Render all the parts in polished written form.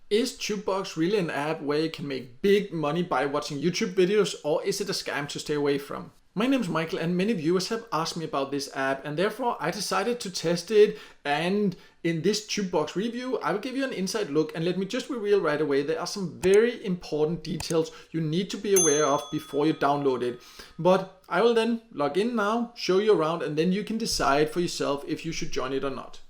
Is TubeBox really an app where you can make big money by watching YouTube videos, or is it a scam to stay away from? My name is Michael and many viewers have asked me about this app, and therefore I decided to test it. And in this TubeBox review, I will give you an inside look, and let me just reveal right away, there are some very important details you need to be aware of before you download it. But I will then log in now, show you around, and then you can decide for yourself if you should join it or not.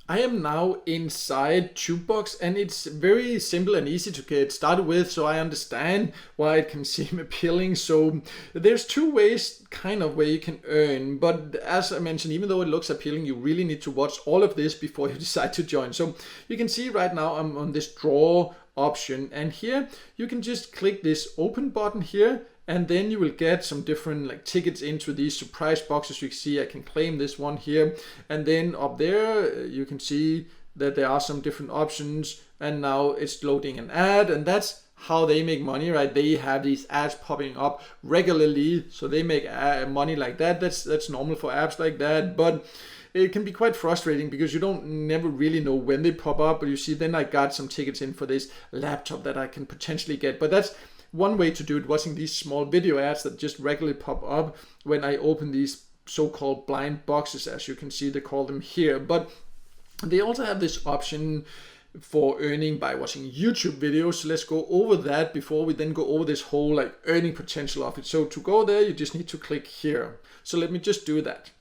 I am now inside TubeBox, and it's very simple and easy to get started with, so I understand why it can seem appealing. So there's two ways kind of where you can earn, but as I mentioned, even though it looks appealing, you really need to watch all of this before you decide to join. So you can see right now I'm on this draw option, and here you can just click this open button here, and then you will get some different tickets into these surprise boxes. You can see I can claim this one here, and then up there you can see that there are some different options, and now it's loading an ad, and that's how they make money, right? They have these ads popping up regularly, so they make money like that. That's normal for apps like that, but it can be quite frustrating because you never really know when they pop up. But you see, then I got some tickets in for this laptop that I can potentially get, but that's one way to do it, watching these small video ads that just regularly pop up when I open these so-called blind boxes, as you can see they call them here. But they also have this option for earning by watching YouTube videos. So let's go over that before we then go over this whole earning potential of it. So to go there, you just need to click here. So let me just do that.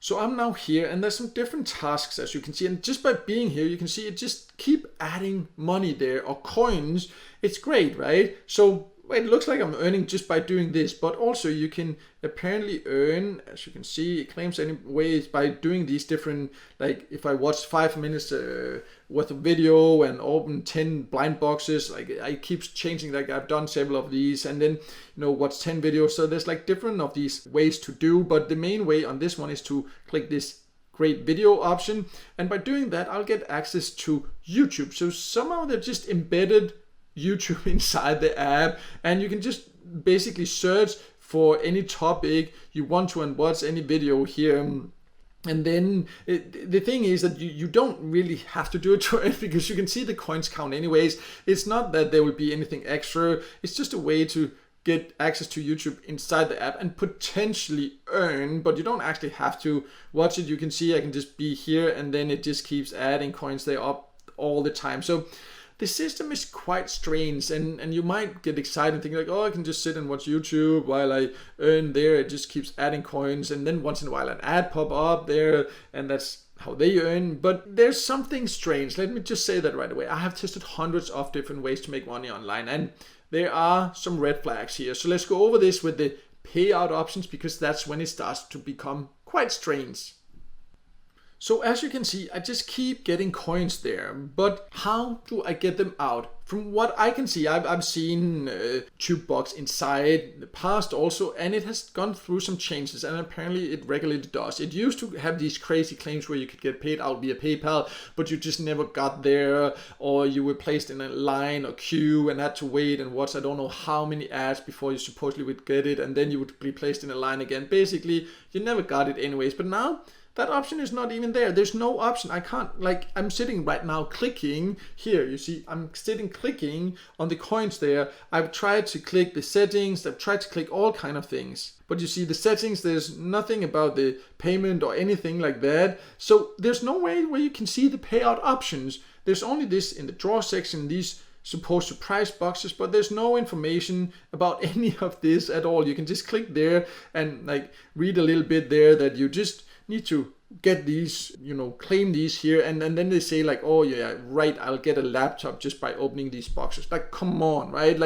So I'm now here, and there's some different tasks, as you can see, and just by being here you can see it just keep adding money there, or coins. It's great, right? So it looks like I'm earning just by doing this, but also you can apparently earn, as you can see, it claims anyways, by doing these different, if I watch 5 minutes worth of video and open 10 blind boxes, I keep changing, I've done several of these, and then watch 10 videos. So there's different of these ways to do, but the main way on this one is to click this great video option, and by doing that I'll get access to YouTube. So somehow they've just embedded YouTube inside the app, and you can just basically search for any topic you want to and watch any video here. And then the thing is that you don't really have to do it to earn, because you can see the coins count anyways. It's not that there will be anything extra, it's just a way to get access to YouTube inside the app and potentially earn, but you don't actually have to watch it. You can see I can just be here, and then it just keeps adding coins there up all the time. So the system is quite strange, and you might get excited and think oh, I can just sit and watch YouTube while I earn there. It just keeps adding coins, and then once in a while an ad pop up there, and that's how they earn. But there's something strange. Let me just say that right away. I have tested hundreds of different ways to make money online, and there are some red flags here. So let's go over this with the payout options, because that's when it starts to become quite strange. So as you can see, I just keep getting coins there, but how do I get them out? From what I can see, I've seen TubeBox inside the past also, and it has gone through some changes, and apparently it regularly does. It used to have these crazy claims where you could get paid out via PayPal, but you just never got there, or you were placed in a line or queue and had to wait and watch I don't know how many ads before you supposedly would get it, and then you would be placed in a line again. Basically, you never got it anyways. But now that option is not even there. There's no option. I can't, I'm sitting right now clicking here. You see, I'm sitting clicking on the coins there. I've tried to click the settings. I've tried to click all kind of things. But you see the settings, there's nothing about the payment or anything like that. So there's no way where you can see the payout options. There's only this in the draw section, these supposed surprise boxes, but there's no information about any of this at all. You can just click there and read a little bit there that you just need to get these, claim these here, and then they say oh yeah, right, I'll get a laptop just by opening these boxes. Come on, right?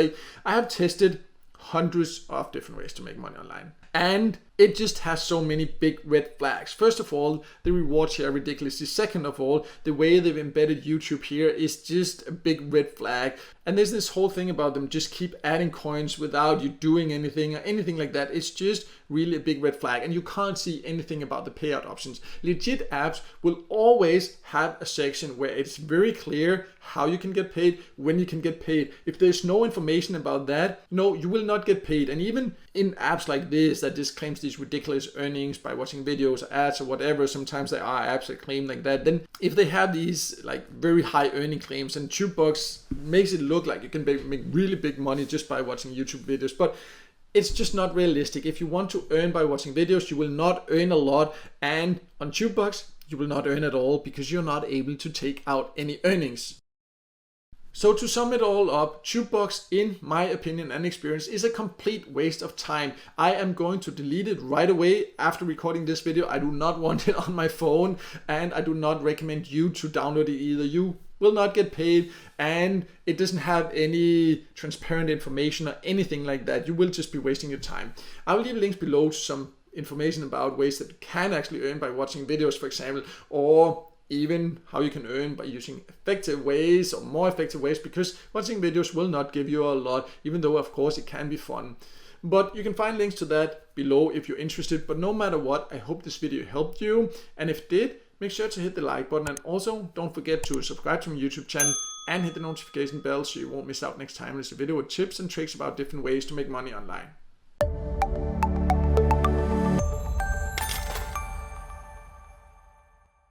I have tested hundreds of different ways to make money online, and it just has so many big red flags. First of all, the rewards here are ridiculous. Second of all, the way they've embedded YouTube here is just a big red flag. And there's this whole thing about them just keep adding coins without you doing anything or anything like that. It's just really a big red flag, and you can't see anything about the payout options. Legit apps will always have a section where it's very clear how you can get paid, when you can get paid. If there's no information about that, no, you will not get paid. And even in apps like this that just claims these ridiculous earnings by watching videos, ads, or whatever. Sometimes there are apps that claim like that. Then if they have these like very high earning claims, and TubeBox makes it look like you can make really big money just by watching YouTube videos, but it's just not realistic. If you want to earn by watching videos, you will not earn a lot, and on TubeBox you will not earn at all because you're not able to take out any earnings. So to sum it all up, TubeBox, in my opinion and experience, is a complete waste of time. I am going to delete it right away after recording this video. I do not want it on my phone, and I do not recommend you to download it either. You will not get paid, and it doesn't have any transparent information or anything like that. You will just be wasting your time. I will leave links below to some information about ways that you can actually earn by watching videos, for example, or even how you can earn by using effective ways or more effective ways, because watching videos will not give you a lot, even though of course it can be fun. But you can find links to that below if you're interested. But no matter what, I hope this video helped you, and if it did, make sure to hit the like button, and also don't forget to subscribe to my YouTube channel and hit the notification bell so you won't miss out next time there's a video with tips and tricks about different ways to make money online.